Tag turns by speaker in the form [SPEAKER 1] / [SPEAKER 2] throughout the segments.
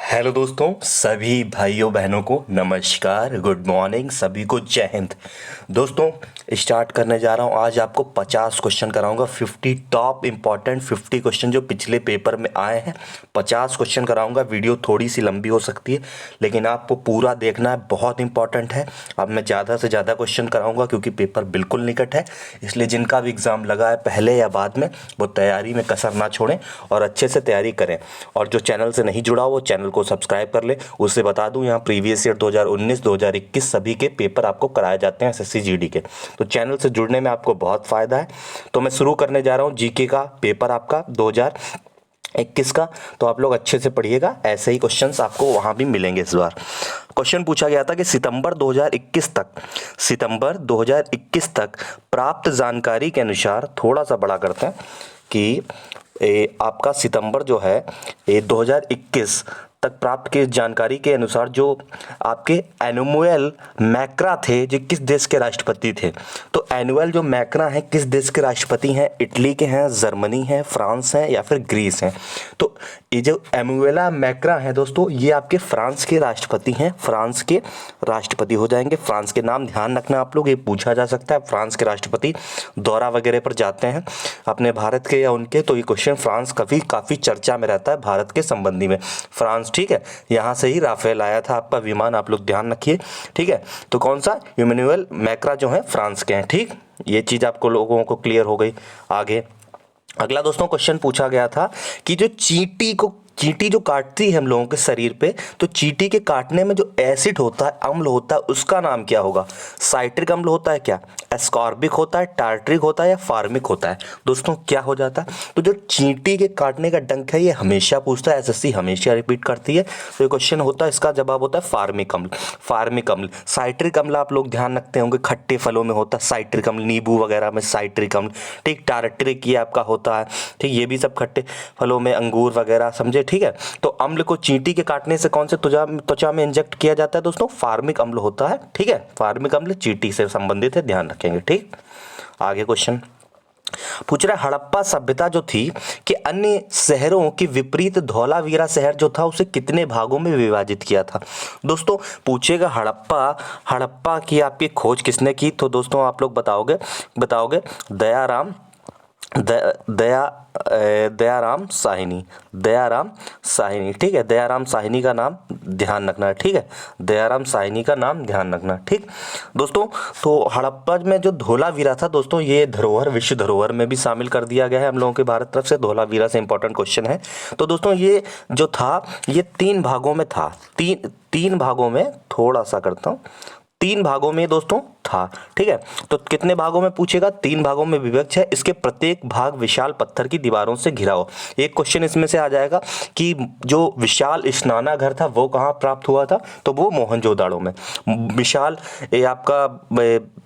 [SPEAKER 1] Hello दोस्तों, सभी भाइयों बहनों को नमस्कार, गुड मॉर्निंग, सभी को जय हिंद। दोस्तों, स्टार्ट करने जा रहा हूँ। आज आपको 50 क्वेश्चन कराऊंगा। 50 टॉप इंपॉर्टेंट 50 क्वेश्चन जो पिछले पेपर में आए हैं, 50 क्वेश्चन कराऊंगा। वीडियो थोड़ी सी लंबी हो सकती है, लेकिन आपको पूरा देखना है, बहुत इंपॉर्टेंट है। अब मैं ज़्यादा से ज़्यादा क्वेश्चन कराऊंगा क्योंकि पेपर बिल्कुल निकट है। इसलिए जिनका भी एग्ज़ाम लगा है पहले या बाद में, वो तैयारी में कसर ना छोड़ें और अच्छे से तैयारी करें। और जो चैनल से नहीं जुड़ा वो चैनल को सब्सक्राइब कर ले। उससे बता दूं, यहाँ प्रीवियस ईयर 2019 2021 सभी के पेपर आपको कराए जाते हैं, एसएससी जीडी के। तो चैनल से जुड़ने में आपको बहुत फ़ायदा है। तो मैं शुरू करने जा रहा हूँ जीके का पेपर आपका 2021 का। तो आप लोग अच्छे से पढ़िएगा, ऐसे ही क्वेश्चंस आपको वहाँ भी मिलेंगे। इस बार क्वेश्चन पूछा गया था कि सितंबर 2021 तक प्राप्त जानकारी के अनुसार, थोड़ा सा बड़ा करते हैं कि आपका सितंबर जो है 2021 तक प्राप्त की जानकारी के अनुसार जो आपके एनुअल मैक्रा थे, जो किस देश के राष्ट्रपति थे। तो एनुअल जो मैक्रा हैं किस देश के राष्ट्रपति हैं? इटली के हैं, जर्मनी हैं, फ्रांस हैं या फिर ग्रीस हैं? तो ये जो एनुएला मैक्रा हैं दोस्तों, ये आपके फ्रांस के राष्ट्रपति हैं। फ्रांस के राष्ट्रपति हो जाएंगे। फ्रांस के नाम ध्यान रखना आप लोग, ये पूछा जा सकता है। फ्रांस के राष्ट्रपति दौरा वगैरह पर जाते हैं अपने भारत के या उनके, तो ये क्वेश्चन फ्रांस काफ़ी चर्चा में रहता है भारत के संबंधी में। फ्रांस, ठीक है, यहाँ से ही राफेल आया था आपका विमान, आप लोग ध्यान रखिए, ठीक है। तो कौन सा? इमैनुअल मैक्रा जो है फ्रांस के हैं, ठीक। ये चीज़ आपको लोगों को क्लियर हो गई। आगे अगला दोस्तों क्वेश्चन पूछा गया था कि जो चींटी जो काटती है हम लोगों के शरीर पे, तो चींटी के काटने में जो एसिड होता है, अम्ल होता है, उसका नाम क्या होगा? साइट्रिक अम्ल होता है क्या, एस्कॉर्बिक होता है, टार्ट्रिक होता है या फार्मिक होता है? दोस्तों क्या हो जाता है? तो जो चींटी के काटने का डंक है, ये हमेशा पूछता है, एसएससी हमेशा रिपीट करती है। तो ये क्वेश्चन होता है, इसका जवाब होता है फार्मिक अम्ल। फार्मिक अम्ल। साइट्रिक अम्ल आप लोग ध्यान रखते होंगे, खट्टे फलों में होता है साइट्रिक अम्ल, नींबू वगैरह में साइट्रिक अम्ल, ठीक। टार्ट्रिक ये आपका होता है, ठीक, ये भी सब खट्टे फलों में, अंगूर वगैरह, समझे, ठीक है। तो अम्ल को चींटी के काटने से कौन से त्वचा में इंजेक्ट किया जाता है दोस्तों? फार्मिक अम्ल होता है, ठीक है। फार्मिक अम्ल चींटी से संबंधित है, ध्यान रखेंगे, ठीक। आगे क्वेश्चन पूछ रहा है, हड़प्पा सभ्यता जो थी कि अन्य शहरों के विपरीत धौलावीरा शहर जो था उसे कितने भागों में विभाजित किया था? दोस्तों पूछेगा हड़प्पा की आपकी खोज किसने की? तो दोस्तों आप लोग बताओगे दयाराम साहिनी, ठीक है। दयाराम साहिनी का नाम ध्यान रखना है, ठीक है। दयाराम साहिनी का नाम ध्यान रखना, ठीक दोस्तों। तो हड़प्पा में जो धोलावीरा था दोस्तों, ये धरोहर, विश्व धरोहर में भी शामिल कर दिया गया है हम लोगों के भारत तरफ से। धोलावीरा से इंपॉर्टेंट क्वेश्चन है। तो दोस्तों ये जो था, ये 3 भागों में था। तीन भागों में, थोड़ा सा करता हूँ, 3 भागों में दोस्तों था, ठीक है। तो कितने भागों में पूछेगा? 3 भागों में विभक्त है। इसके प्रत्येक भाग विशाल पत्थर की दीवारों से घिरा हो। एक क्वेश्चन इसमें से आ जाएगा कि जो विशाल स्नानागार था वो कहाँ प्राप्त हुआ था? तो वो मोहनजोदाड़ो में। विशाल ये आपका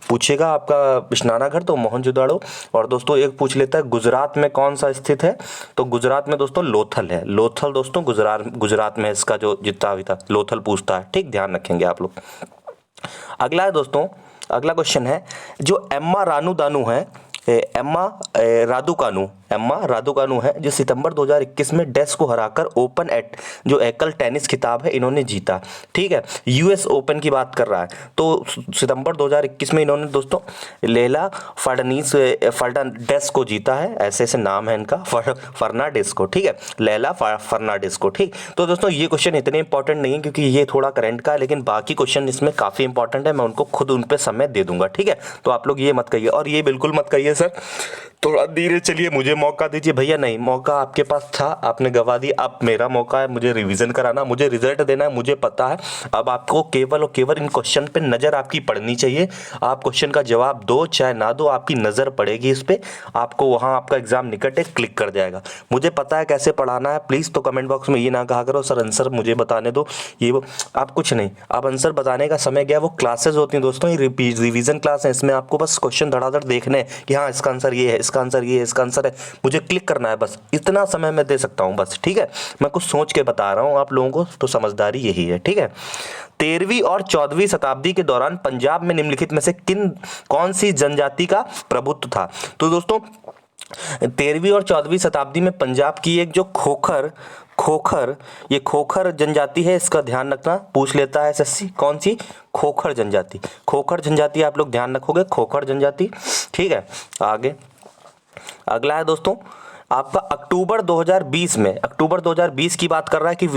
[SPEAKER 1] पूछेगा, आपका स्नानागार तो मोहनजोदाड़ो। और दोस्तों एक पूछ लेता है गुजरात में कौन सा स्थित है? तो गुजरात में दोस्तों लोथल है। लोथल दोस्तों गुजरात में इसका जो जितना भी था, लोथल पूछता है, ठीक, ध्यान रखेंगे आप लोग। अगला है दोस्तों, अगला क्वेश्चन है, जो एम्मा रादुकानु है, जो सितंबर 2021 में डैश को हराकर ओपन एट जो एकल टेनिस खिताब है इन्होंने जीता, ठीक है। यूएस ओपन की बात कर रहा है। तो सितंबर 2021 में इन्होंने दोस्तों लेला फर्नांडेस को जीता है, ऐसे नाम है इनका, फर्नांडेस को, ठीक है, लेला फर्नांडेस को, ठीक। तो दोस्तों ये क्वेश्चन इतने इंपॉर्टेंट नहीं है क्योंकि ये थोड़ा करंट का है, लेकिन बाकी क्वेश्चन इसमें काफ़ी इंपॉर्टेंट है, मैं उनको खुद उन पर समय दे दूंगा, ठीक है। तो आप लोग ये मत कहिए, और ये बिल्कुल मत कहिए सर थोड़ा धीरे चलिए, मुझे मौका दीजिए। भैया नहीं, मौका आपके पास था, आपने गवा दी, अब मेरा मौका है, मुझे रिवीजन कराना, मुझे रिजल्ट देना है, मुझे पता है। अब आपको केवल और केवल इन क्वेश्चन पे नज़र आपकी पड़नी चाहिए। आप क्वेश्चन का जवाब दो चाहे ना दो, आपकी नज़र पड़ेगी इस पे, आपको वहाँ आपका एग्जाम निकट है, क्लिक कर जाएगा। मुझे पता है कैसे पढ़ाना है, प्लीज़ तो कमेंट बॉक्स में ये ना कहा करो सर आंसर मुझे बताने दो, ये वो, आप कुछ नहीं, आप आंसर बताने का समय गया। वो क्लासेज होती हैं दोस्तों, ये रिवीजन क्लास है, इसमें आपको बस क्वेश्चन धड़ाधड़ देखने हैं कि हाँ इसका आंसर ये है, इसका आंसर ये है, इसका आंसर है, मुझे क्लिक करना है, बस इतना समय मैं दे सकता हूँ बस, ठीक है। मैं कुछ सोच के बता रहा हूँ आप लोगों को, तो समझदारी यही है, ठीक है। 13वीं और 14वीं शताब्दी के दौरान पंजाब में निम्नलिखित में से कौन सी जनजाति का प्रभुत्व था? तो दोस्तों 13वीं और 14वीं शताब्दी में पंजाब की एक जो खोखर खोखर ये खोखर जनजाति है, इसका ध्यान रखना, पूछ लेता है एसएससी। कौन सी? खोखर जनजाति। खोखर जनजाति आप लोग ध्यान रखोगे, खोखर जनजाति। ठीक है, आगे अगला है दोस्तों आपका अक्टूबर 2020 में, अक्टूबर 2020 की बात कर रहा है कि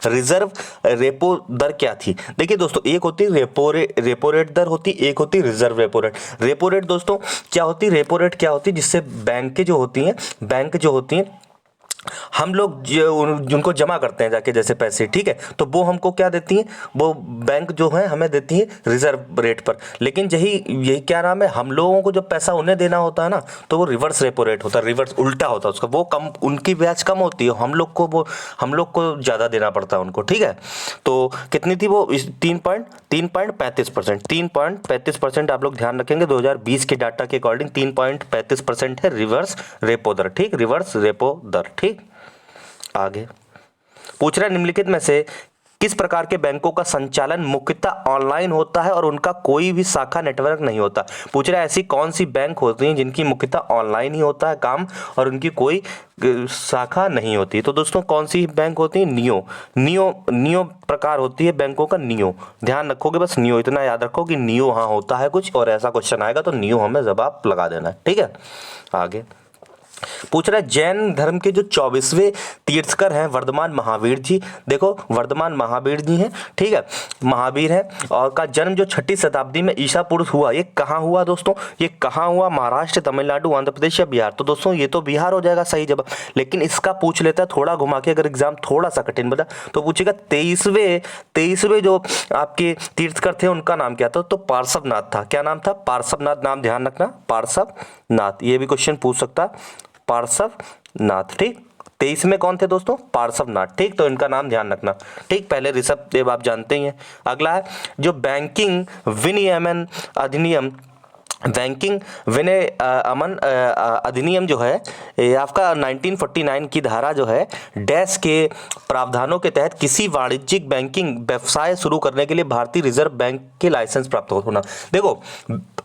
[SPEAKER 1] रिजर्व रेपो दर क्या थी। देखिए दोस्तों, एक होती रेपो रेट दर होती, एक होती reserve repo rate. Repo rate दोस्तों क्या होती, रेपो रेट क्या होती, जिससे बैंक जो होती हैं हम लोग जिनको जमा करते हैं जाके जैसे पैसे, ठीक है, तो वो हमको क्या देती हैं, वो बैंक जो है हमें देती है रिजर्व रेट पर। लेकिन यही क्या नाम है, हम लोगों को जब पैसा उन्हें देना होता है ना, तो वो रिवर्स रेपो रेट होता है, रिवर्स उल्टा होता है उसका, वो कम, उनकी ब्याज कम होती है, हम लोग को ज़्यादा देना पड़ता है उनको। ठीक है, तो कितनी थी वो, 3.35%, 3.35% आप लोग ध्यान रखेंगे। 2020 के डाटा के अकॉर्डिंग 3.35% है रिवर्स रेपो दर। ठीक, रिवर्स रेपो दर। ठीक, आगे पूछ रहा है निम्नलिखित में से किस प्रकार के बैंकों का संचालन मुख्यतः ऑनलाइन होता है और उनका कोई भी शाखा नेटवर्क नहीं होता। पूछ रहा है ऐसी कौन सी बैंक होती हैं जिनकी मुख्यतः ऑनलाइन ही होता है काम और उनकी कोई शाखा नहीं होती। तो दोस्तों कौन सी बैंक होती है, नियो प्रकार होती है बैंकों का, नियो। ध्यान रखोगे, बस नियो इतना याद रखो कि नियो हाँ होता है कुछ, और ऐसा क्वेश्चन आएगा तो नियो हमें जवाब लगा देना है। ठीक है, आगे पूछ रहा है जैन धर्म के जो 24वें तीर्थकर हैं वर्धमान महावीर जी। देखो वर्धमान महावीर जी हैं, ठीक है, महावीर है, और का जन्म जो 6ठी शताब्दी में ईसा पूर्व हुआ। ये कहाँ हुआ दोस्तों, ये कहाँ हुआ, महाराष्ट्र, तमिलनाडु, आंध्र प्रदेश या बिहार। तो दोस्तों ये तो बिहार हो जाएगा सही जवाब, लेकिन इसका पूछ लेता है थोड़ा घुमा के, अगर एग्जाम थोड़ा सा कठिन बता तो पूछेगा 23वें जो आपके तीर्थकर थे उनका नाम क्या था, तो पार्श्वनाथ था। क्या नाम था, पार्श्वनाथ नाम, ध्यान रखना, पार्श्वनाथ। ये भी क्वेश्चन पूछ सकता, पार्श्वनाथ। ठीक, 23 में कौन थे दोस्तों, पार्श्वनाथ। ठीक, तो इनका नाम ध्यान रखना। ठीक, पहले ऋषभ देव आप जानते ही हैं। अगला है जो बैंकिंग विनियमन अधिनियम, बैंकिंग विनय अमन अधिनियम जो है ये आपका 1949 की धारा जो है डैश के प्रावधानों के तहत किसी वाणिज्यिक बैंकिंग व्यवसाय शुरू करने के लिए भारतीय रिजर्व बैंक के लाइसेंस प्राप्त होना। देखो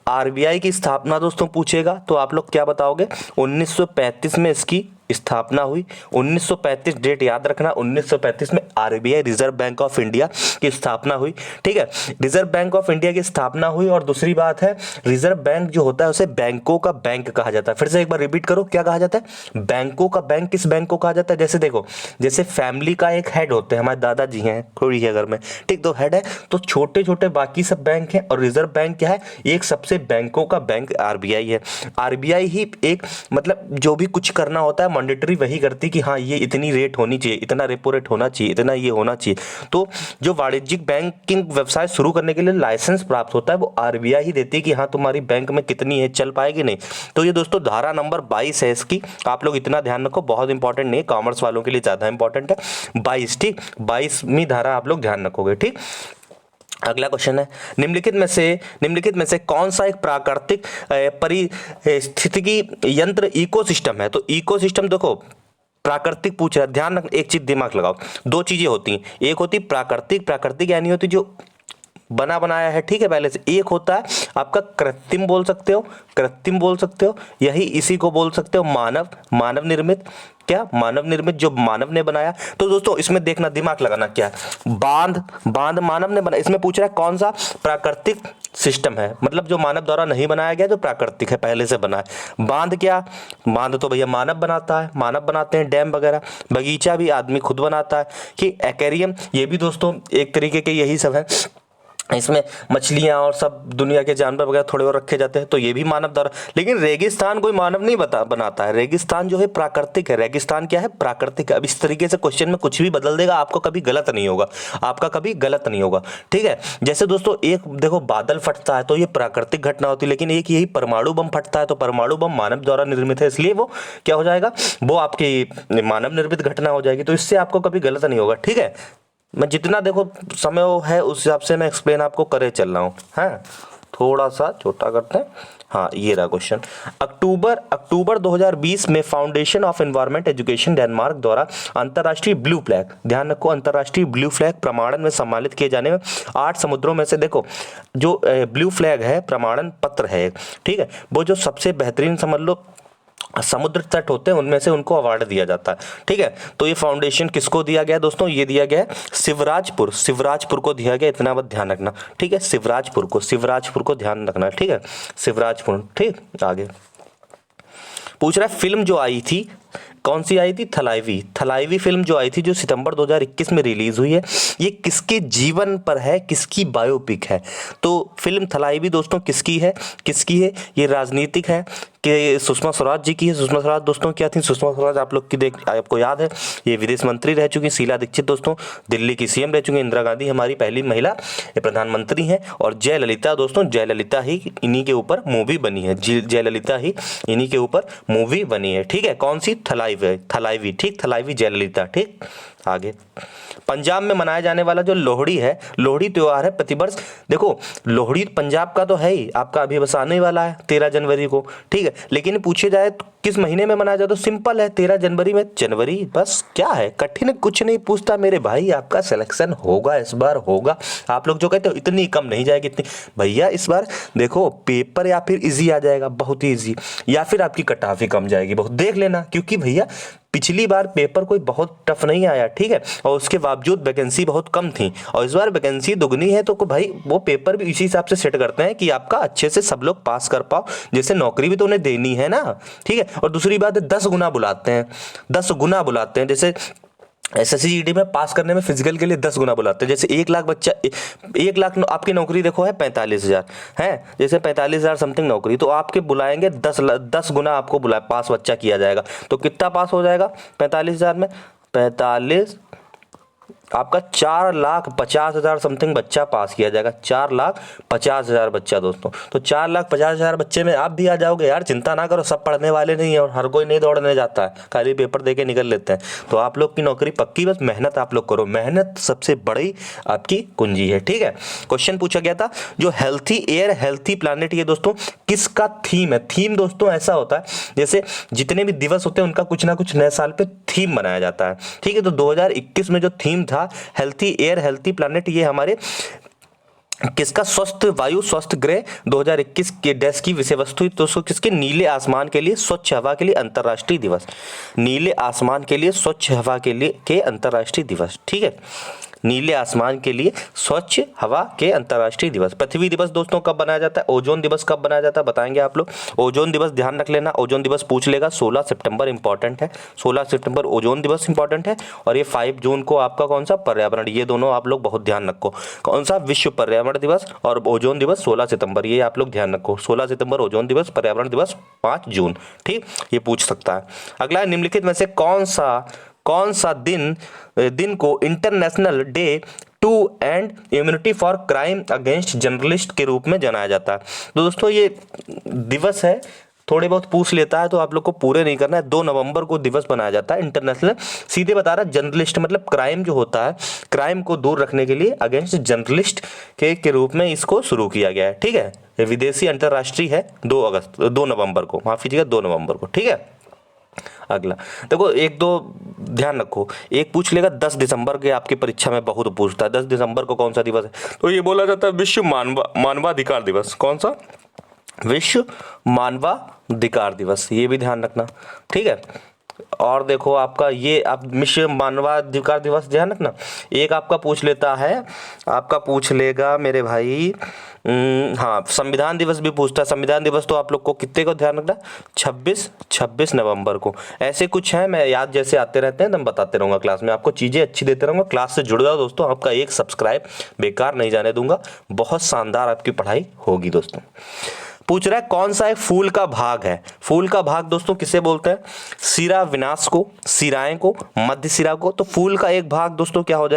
[SPEAKER 1] आरबीआई की स्थापना दोस्तों पूछेगा तो आप लोग क्या बताओगे, 1935 में इसकी स्थापना हुई। 1935 डेट याद रखना, 1935 में RBI reserve bank of India की स्थापना हुई। ठीक है, रिजर्व बैंक ऑफ इंडिया की स्थापना हुई। और दूसरी बात है रिजर्व बैंक जो होता है उसे बैंकों का बैंक कहा जाता है। फिर से एक बार रिपीट करो, क्या कहा जाता है, बैंकों का बैंक। किस बैंक को कहा जाता है, जैसे देखो जैसे फैमिली का एक हेड होते हैं, हमारे दादाजी हैं कोई है घर में, ठीक, तो हेड है, तो छोटे छोटे बाकी सब बैंक हैं, और रिजर्व बैंक क्या है, एक सबसे बैंकों का बैंक आरबीआई है। आरबीआई ही एक मतलब जो भी कुछ करना होता है मॉनिटरी वही करती कि हाँ ये इतनी रेट होनी चाहिए, इतना रेपो रेट होना चाहिए, इतना ये होना चाहिए। तो जो वाणिज्यिक बैंकिंग व्यवसाय शुरू करने के लिए लाइसेंस प्राप्त होता है वो आरबीआई ही देती है कि हाँ तुम्हारी बैंक में कितनी है, चल पाएगी नहीं। तो ये दोस्तों धारा नंबर 22 है इसकी, आप लोग इतना ध्यान रखो, बहुत इंपॉर्टेंट नहीं है, कॉमर्स वालों के लिए ज्यादा इंपॉर्टेंट है 22। ठीक, 22वीं धारा आप लोग ध्यान रखोगे। ठीक, अगला क्वेश्चन है निम्नलिखित में से कौन सा एक प्राकृतिक परिस्थितिकी यंत्र इकोसिस्टम है। तो इकोसिस्टम देखो प्राकृतिक पूछ रहा है, ध्यान रख, एक चीज दिमाग लगाओ, दो चीजें होती हैं, एक होती प्राकृतिक यानी होती जो बना बनाया है, ठीक है, पहले से। एक होता है आपका कृत्रिम बोल सकते हो, यही इसी को बोल सकते हो मानव निर्मित। क्या, मानव निर्मित, जो मानव ने बनाया। तो दोस्तों इसमें देखना, दिमाग लगाना, क्या है, बांध मानव ने बनाया। इसमें पूछ रहा है कौन सा प्राकृतिक सिस्टम है, मतलब जो मानव द्वारा नहीं बनाया गया, जो प्राकृतिक है, पहले से बना है। बांध तो भैया मानव बनाते हैं, डैम वगैरह। बगीचा भी आदमी खुद बनाता है। कि एक्वेरियम, ये भी दोस्तों एक तरीके के यही सब है, इसमें मछलियां और सब दुनिया के जानवर वगैरह थोड़े और रखे जाते हैं, तो ये भी मानव द्वारा। लेकिन रेगिस्तान कोई मानव नहीं बनाता है, रेगिस्तान जो है प्राकृतिक है। रेगिस्तान क्या है, प्राकृतिक है। अब इस तरीके से क्वेश्चन में कुछ भी बदल देगा, आपका कभी गलत नहीं होगा, ठीक है। जैसे दोस्तों एक देखो बादल फटता है तो ये प्राकृतिक घटना होती है, लेकिन एक यही परमाणु बम फटता है तो परमाणु बम मानव द्वारा निर्मित है, इसलिए वो क्या हो जाएगा, वो आपकी मानव निर्मित घटना हो जाएगी। तो इससे आपको कभी गलत नहीं होगा, ठीक है। मैं जितना देखो समय है उस हिसाब से मैं एक्सप्लेन आपको करे चल रहा हूँ, हैं, थोड़ा सा छोटा करते हैं। हाँ, ये रहा क्वेश्चन। अक्टूबर 2020 में foundation of environment education Denmark द्वारा अंतर्राष्ट्रीय ब्लू फ्लैग, ध्यान रखो, अंतर्राष्ट्रीय ब्लू फ्लैग प्रमाणन में सम्मानित किए जाने में 8 समुद्रों में से देखो जो ब्लू फ्लैग है प्रमाणन पत्र है, ठीक है, वो जो सबसे बेहतरीन समझ लो समुद्र तट होते हैं उनमें से उनको अवार्ड दिया जाता है। ठीक है, तो ये फाउंडेशन किसको दिया गया दोस्तों, ये दिया गया है शिवराजपुर को दिया गया, इतना बात ध्यान रखना। ठीक है, शिवराजपुर को ध्यान रखना। ठीक है, शिवराजपुर। ठीक, आगे पूछ रहा है फिल्म जो आई थी कौन सी आई थी, थलाइवी फिल्म जो आई थी जो सितंबर 2021 में रिलीज हुई है, ये किसके जीवन पर है, किसकी बायोपिक है। तो फिल्म थलाइवी दोस्तों किसकी है, ये राजनीतिक है कि सुषमा स्वराज जी की है। सुषमा स्वराज दोस्तों क्या थी, सुषमा स्वराज आप लोग की आपको याद है ये विदेश मंत्री रह चुकी। शीला दीक्षित दोस्तों दिल्ली की सीएम रह चुकी। इंदिरा गांधी हमारी पहली महिला प्रधानमंत्री हैं। और जयललिता दोस्तों, जयललिता ही इन्हीं के ऊपर मूवी बनी है, जयललिता ही इन्हीं के ऊपर मूवी बनी है। ठीक है, कौन सी, थलाइवी। ठीक, थलाइवी जयललिता। ठीक, आगे पंजाब में मनाया जाने वाला जो लोहड़ी है, लोहड़ी त्योहार है प्रतिवर्ष। देखो लोहड़ी पंजाब का तो है ही, आपका अभी बस आने वाला है 13 जनवरी को। ठीक है, लेकिन पूछे जाए तो किस महीने में मनाया जाता है, तो सिंपल है 13 जनवरी में। जनवरी बस, क्या है कठिन, कुछ नहीं पूछता मेरे भाई, आपका सिलेक्शन होगा इस बार, होगा। आप लोग जो कहते हो इतनी कम नहीं जाएगी, इतनी भैया इस बार देखो पेपर या फिर इजी आ जाएगा, बहुत ही इजी, या फिर आपकी कट ऑफ ही कम जाएगी बहुत, देख लेना। क्योंकि भैया पिछली बार पेपर कोई बहुत टफ नहीं आया। ठीक है, और उसके बावजूद वैकेंसी बहुत कम थी, और इस बार वैकेंसी दुगनी है। तो भाई वो पेपर भी इसी हिसाब से सेट करते हैं कि आपका अच्छे से सब लोग पास कर पाओ, जैसे नौकरी भी तो उन्हें देनी है ना। ठीक है, और दूसरी बात है 10 गुना बुलाते हैं, 10 गुना बुलाते हैं। जैसे SSC में पास करने में फिजिकल के लिए 10 गुना बुलाते हैं। जैसे 1 लाख बच्चा, 1 लाख आपकी नौकरी देखो है 45,000 है, जैसे 45,000 समथिंग नौकरी, तो आपके बुलाएंगे 10 गुना आपको बुलाए, पास बच्चा किया जाएगा। तो कितना पास हो जाएगा 45,000 में, 45 आपका 4,50,000 समथिंग बच्चा पास किया जाएगा, 4,50,000 बच्चा दोस्तों। तो 4,50,000 बच्चे में आप भी आ जाओगे यार, चिंता ना करो, सब पढ़ने वाले नहीं है और हर कोई नहीं दौड़ने जाता है, खाली पेपर देके निकल लेते हैं। तो आप लोग की नौकरी पक्की, बस मेहनत आप लोग करो, मेहनत सबसे बड़ी आपकी कुंजी है। ठीक है, क्वेश्चन पूछा गया था जो हेल्थी एयर हेल्थी प्लानिट, ये दोस्तों किसका थीम है। थीम दोस्तों ऐसा होता है जैसे जितने भी दिवस होते हैं उनका कुछ ना कुछ नए साल पे थीम बनाया जाता है। ठीक है, तो 2021 में जो थीम था हेल्थी एयर हेल्थी प्लैनेट, ये हमारे किसका, स्वस्थ वायु स्वस्थ ग्रह 2021 के डैश की विषय वस्तु दोस्तों किसके, नीले आसमान के लिए स्वच्छ हवा के लिए अंतर्राष्ट्रीय दिवस, नीले आसमान के लिए स्वच्छ हवा के लिए के अंतर्राष्ट्रीय दिवस। ठीक है, नीले आसमान के लिए स्वच्छ हवा के अंतर्राष्ट्रीय दिवस। पृथ्वी दिवस दोस्तों कब बनाया जाता है, ओजोन दिवस कब बनाया जाता है बताएंगे आप लोग। ओजोन दिवस ध्यान रख लेना, ओजोन दिवस पूछ लेगा, 16 सितंबर इंपॉर्टेंट है, 16 सितंबर ओजोन दिवस इंपॉर्टेंट है। और ये 5 जून को आपका कौन सा, पर्यावरण, ये दोनों आप लोग बहुत ध्यान रखो, कौन सा, विश्व पर्यावरण दिवस और ओजोन दिवस 16 सितंबर, ये आप लोग ध्यान रखो, 16 सितंबर ओजोन दिवस, पर्यावरण दिवस 5 जून। ठीक, ये पूछ सकता है। अगला, निम्नलिखित में से कौन सा दिन को international day to end immunity for crime against journalist के रूप में जाना जाता है। तो दोस्तों ये दिवस है, थोड़े बहुत पूछ लेता है तो आप लोग को पूरे नहीं करना है। 2 नवंबर को दिवस बनाया जाता है इंटरनेशनल, सीधे बता रहा है जर्नलिस्ट मतलब क्राइम जो होता है, क्राइम को दूर रखने के लिए अगेंस्ट जर्नलिस्ट के रूप में इसको शुरू किया गया है। ठीक है, विदेशी अंतर्राष्ट्रीय है 2 नवंबर को, माफ कीजिएगा 2 नवंबर को। ठीक है, अगला देखो, 1-2 ध्यान रखो, एक पूछ लेगा 10 दिसंबर के, आपकी परीक्षा में बहुत पूछता है 10 दिसंबर को कौन सा दिवस है, तो ये बोला जाता है विश्व मानवाधिकार दिवस। कौन सा, विश्व मानवाधिकार दिवस, ये भी ध्यान रखना। ठीक है, और देखो आपका ये आप विश्व मानवाधिकार दिवस ध्यान रखना। एक आपका पूछ लेता है, आपका पूछ लेगा मेरे भाई, हाँ संविधान दिवस भी पूछता है। संविधान दिवस तो आप लोग को कितने को ध्यान रखना, 26 नवंबर को। ऐसे कुछ है, मैं याद जैसे आते रहते हैं तो मैं बताते रहूँगा क्लास में, आपको चीज़ें अच्छी देते रहूँगा। क्लास से जुड़ जाओ दोस्तों, आपका एक सब्सक्राइब बेकार नहीं जाने दूंगा, बहुत शानदार आपकी पढ़ाई होगी दोस्तों। पूछ रहा है कौन सा एक फूल का भाग है। फूल का भाग दोस्तों किसे बोलते हैं, सिरा विनाश को, सिराएं को, मध्य सिरा को। तो फूल का एक भाग दोस्तों क्या हो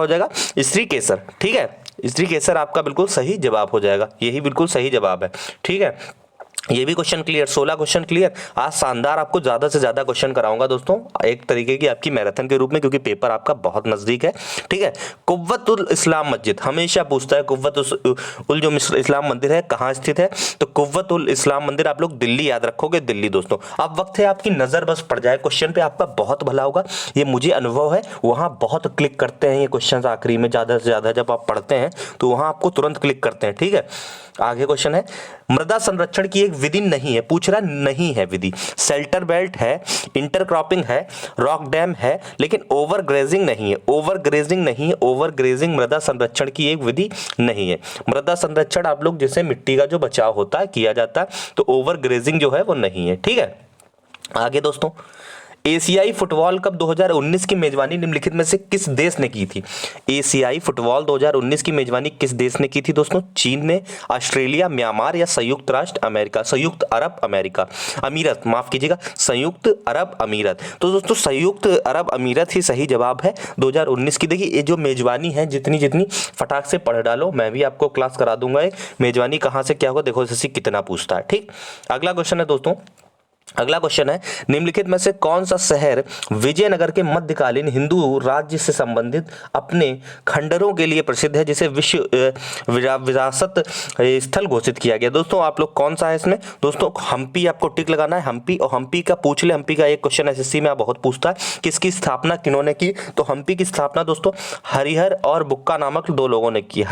[SPEAKER 1] जाएगा, स्त्री केसर। ठीक है, स्त्री केसर आपका बिल्कुल सही जवाब हो जाएगा, यही बिल्कुल सही जवाब है। ठीक है, ये भी क्वेश्चन क्लियर, 16 क्वेश्चन क्लियर। आज शानदार आपको ज्यादा से ज्यादा क्वेश्चन कराऊंगा दोस्तों, एक तरीके की आपकी मैराथन के रूप में, क्योंकि पेपर आपका बहुत नजदीक है। ठीक है, कुव्वतुल इस्लाम मस्जिद हमेशा पूछता है, कुव्वतुल जो इस्लाम मंदिर है कहाँ स्थित है, तो कुव्वतुल इस्लाम मंदिर आप लोग दिल्ली याद रखोगे, दिल्ली दोस्तों। अब वक्त है आपकी नजर बस पड़ जाए क्वेश्चन पे, आपका बहुत भला होगा, ये मुझे अनुभव है। वहां बहुत क्लिक करते हैं ये क्वेश्चन आखिरी में, ज्यादा से ज्यादा जब आप पढ़ते हैं तो वहां आपको तुरंत क्लिक करते हैं। ठीक है, आगे क्वेश्चन है, मृदा संरक्षण की एक एक विधि नहीं है, पूछ रहा नहीं है विधि। शेल्टर बेल्ट है, इंटरक्रॉपिंग है, रॉक डैम है, लेकिन ओवर ग्रेजिंग नहीं है। ओवर ग्रेजिंग नहीं है, ओवर ग्रेजिंग मृदा संरक्षण की एक विधि नहीं है। मृदा संरक्षण आप लोग जैसे मिट्टी का जो बचाव होता है किया जाता है, तो ओवर ग्रेजिंग जो है वो नहीं है। ठीक है, आगे दोस्तों, एशियाई फुटबॉल कप 2019 की मेजबानी निम्नलिखित में से किस देश ने की थी? एशियाई फुटबॉल 2019 की मेजबानी किस देश ने की थी दोस्तों? चीन ने, ऑस्ट्रेलिया, म्यांमार या संयुक्त राष्ट्र अमेरिका, संयुक्त अरब अमेरिका अमीरत, माफ कीजिएगा, संयुक्त अरब अमीरत। तो दोस्तों संयुक्त अरब अमीरत ही सही जवाब है 2019 की। देखिए ये जो मेजबानी है जितनी जितनी फटाक से पढ़ डालो, मैं भी आपको क्लास करा दूंगा एक मेजबानी कहाँ से क्या होगा, देखो जैसे कितना पूछता है। ठीक, अगला क्वेश्चन है दोस्तों, अगला क्वेश्चन है, निम्नलिखित में से कौन सा शहर विजयनगर के मध्यकालीन हिंदू राज्य से संबंधित अपने खंडरों के लिए प्रसिद्ध है, जिसे विश्व विरासत स्थल घोषित किया गया? दोस्तों आप लोग कौन सा है इसमें? दोस्तों हम्पी, आपको टिक लगाना है हम्पी। और हम्पी का पूछ ले, हम्पी का एक क्वेश्चन एसएससी में बहुत पूछता है, किसकी स्थापना किन्होंने की? तो हम्पी की स्थापना दोस्तों हरिहर और बुक्का नामक दो लोगों ने की।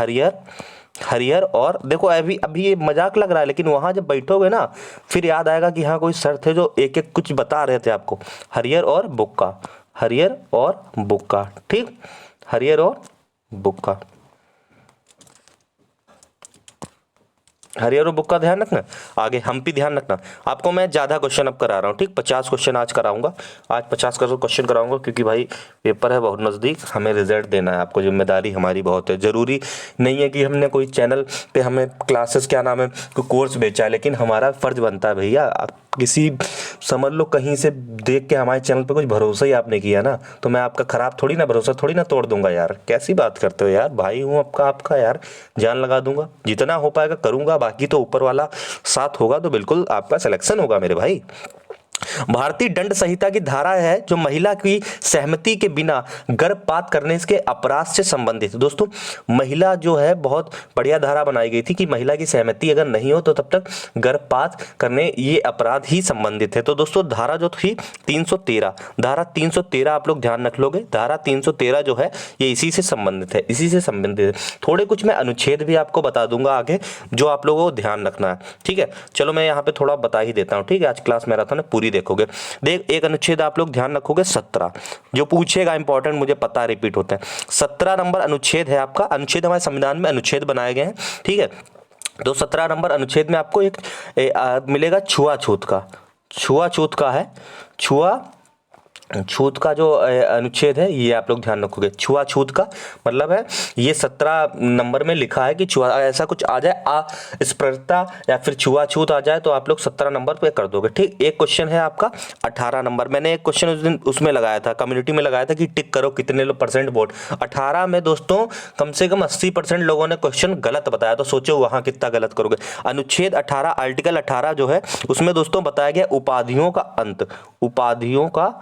[SPEAKER 1] हरिहर और, देखो अभी अभी ये मजाक लग रहा है, लेकिन वहां जब बैठोगे ना फिर याद आएगा कि हाँ कोई सर थे जो एक एक कुछ बता रहे थे आपको। हरिहर और बुक्का, हरिहर और बुक्का। ठीक, हरिहर और बुक्का, हरिहर और बुक का ध्यान रखना। आगे हम्पी ध्यान रखना। आपको मैं ज़्यादा क्वेश्चन अब करा रहा हूँ, ठीक, 50 क्वेश्चन आज कराऊंगा। आज 50 क्वेश्चन कराऊंगा क्योंकि भाई पेपर है बहुत नज़दीक, हमें रिजल्ट देना है, आपको जिम्मेदारी हमारी बहुत है। ज़रूरी नहीं है कि हमने कोई चैनल पे हमें क्लासेस क्या नाम है कोई कोर्स बेचा है, लेकिन हमारा फ़र्ज़ बनता है भैया, किसी समझ लो कहीं से देख के हमारे चैनल पे कुछ भरोसा ही आपने किया ना, तो मैं आपका खराब थोड़ी ना भरोसा थोड़ी ना तोड़ दूंगा यार। कैसी बात करते हो यार, भाई हूँ आपका यार, जान लगा दूंगा, जितना हो पाएगा करूंगा, बाकी तो ऊपर वाला साथ होगा तो बिल्कुल आपका सिलेक्शन होगा मेरे भाई। भारतीय दंड संहिता की धारा है जो महिला की सहमति के बिना गर्भपात करने के अपराध से संबंधित। दोस्तों महिला जो है, बहुत बढ़िया धारा बनाई गई थी कि महिला की सहमति अगर नहीं हो तो तब तक गर्भपात करने ये अपराध ही संबंधित है। तो दोस्तों धारा जो थी 313, धारा 313 आप लोग ध्यान रख लोगे, धारा 313 जो है ये इसी से संबंधित है, इसी से संबंधित है। थोड़े कुछ मैं अनुच्छेद भी आपको बता दूंगा आगे, जो आप लोगों को ध्यान रखना है। ठीक है, चलो मैं यहाँ पे थोड़ा बता ही देता हूँ। ठीक है, आज क्लास मैराथन है, पूरी देखोगे। देख एक अनुच्छेद आप लोग ध्यान रखोगे 17, जो पूछेगा इंपॉर्टेंट, मुझे पता है रिपीट होता है। 17 नंबर अनुच्छेद है आपका, अनुच्छेद हमारे संविधान में अनुच्छेद बनाए गए हैं। ठीक है, तो 17 नंबर अनुच्छेद में आपको एक मिलेगा छुआछूत का, छुआछूत का है, छूत का जो अनुच्छेद है ये आप लोग ध्यान रखोगे। छुआछूत का मतलब है ये 17 नंबर में लिखा है कि छुआ ऐसा कुछ आ जाए, अस्पृश्यता या फिर छुआछूत आ जाए तो आप लोग 17 नंबर पे कर दोगे। ठीक, एक क्वेश्चन है आपका 18 नंबर, मैंने एक क्वेश्चन उस दिन उसमें लगाया था, कम्युनिटी में लगाया था कि टिक करो कितने लोग परसेंट वोट। 18 में दोस्तों कम से कम 80% लोगों ने क्वेश्चन गलत बताया, तो सोचो वहां कितना गलत करोगे। अनुच्छेद 18 आर्टिकल 18 जो है उसमें दोस्तों बताया गया उपाधियों का अंत, उपाधियों का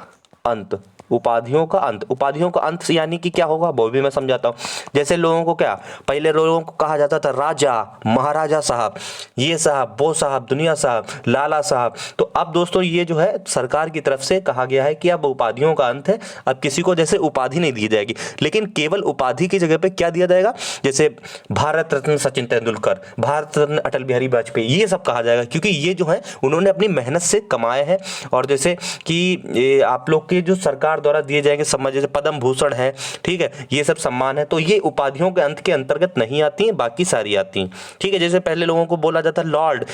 [SPEAKER 1] अंत, उपाधियों का अंत, उपाधियों का अंत यानी कि क्या होगा वो भी मैं समझाता हूँ। जैसे लोगों को क्या, पहले लोगों को कहा जाता था राजा, महाराजा साहब, ये साहब, वो साहब, दुनिया साहब, लाला साहब। तो अब दोस्तों ये जो है सरकार की तरफ से कहा गया है कि अब उपाधियों का अंत है, अब किसी को जैसे उपाधि नहीं दी जाएगी, लेकिन केवल उपाधि की जगह पे क्या दिया जाएगा, जैसे भारत रत्न सचिन तेंदुलकर, भारत रत्न अटल बिहारी वाजपेयी, ये सब कहा जाएगा, क्योंकि ये जो है उन्होंने अपनी मेहनत से कमाए हैं। और जैसे कि आप लोग के जो सरकार द्वारा दिए जाएंगे सम्मान, जैसे पद्म भूषण है, ठीक है, ये सब सम्मान है, तो ये उपाधियों के अंत के अंतर्गत नहीं आती हैं, बाकी सारी आती हैं। ठीक है, जैसे पहले लोगों को बोला जाता लॉर्ड,